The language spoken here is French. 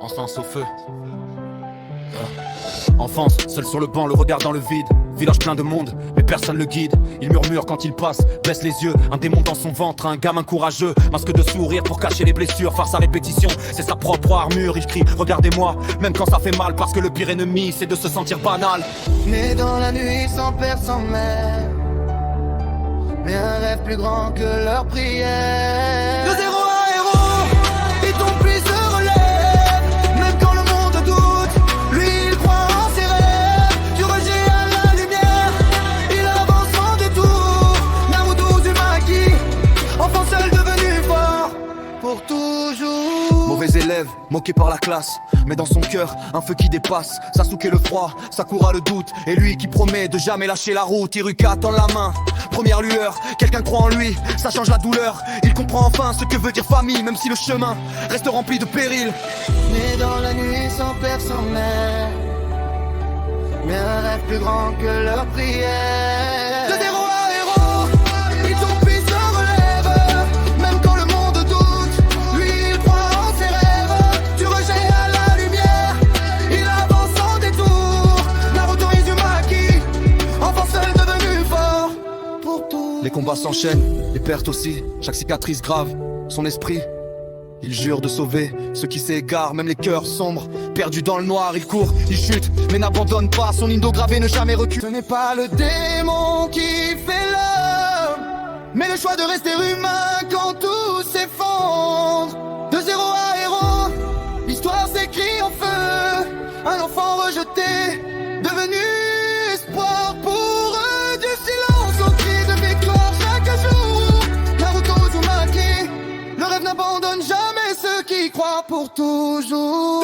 Enfance au feu. Enfance, seul sur le banc, le regard dans le vide. Village plein de monde, mais personne le guide. Il murmure quand il passe, baisse les yeux. Un démon dans son ventre, un gamin courageux. Masque de sourire pour cacher les blessures. Farce à répétition, c'est sa propre armure. Il crie, regardez-moi, même quand ça fait mal. Parce que le pire ennemi, c'est de se sentir banal. Né dans la nuit sans père, sans mère, mais un rêve plus grand que leur prière. De zéro à héros, et ton puits se relève. Même quand le monde doute, lui il croit en ses rêves. Du rejet à la lumière, il avance sans détour. Naruto Uzumaki, enfant seul devenu fort pour toujours. Mauvais élève, moqué par la classe, mais dans son cœur, un feu qui dépasse. Sasuke le froid, Sakura le doute, et lui qui promet de jamais lâcher la route. Iruka tend la main, première lueur, quelqu'un croit en lui, ça change la douleur. Il comprend enfin ce que veut dire famille, même si le chemin reste rempli de périls. Né dans la nuit sans père, sans mère, mais un rêve plus grand que leur prière. De zéro à héros, et ton puits se relève. Même quand le monde doute, lui il croit en ses rêves. Du rejet à la lumière, il avance sans détour. Naruto Uzumaki, enfant seul devenu fort pour tout. Les combats s'enchaînent, les pertes aussi, chaque cicatrice grave, son esprit. Il jure de sauver ceux qui s'égarent, même les cœurs sombres. Perdus dans le noir, il court, il chute, mais n'abandonne pas son indo gravé, ne jamais recule. Ce n'est pas le démon qui fait l'homme, mais le choix de rester humain quand tout s'effondre. De zéro à héros, l'histoire s'écrit en feu. Un enfant rejeté, devenu espoir pour eux. Du silence au cri de victoire chaque jour. Naruto Uzumaki, le rêve n'abandonne jamais ceux qui croient pour toujours.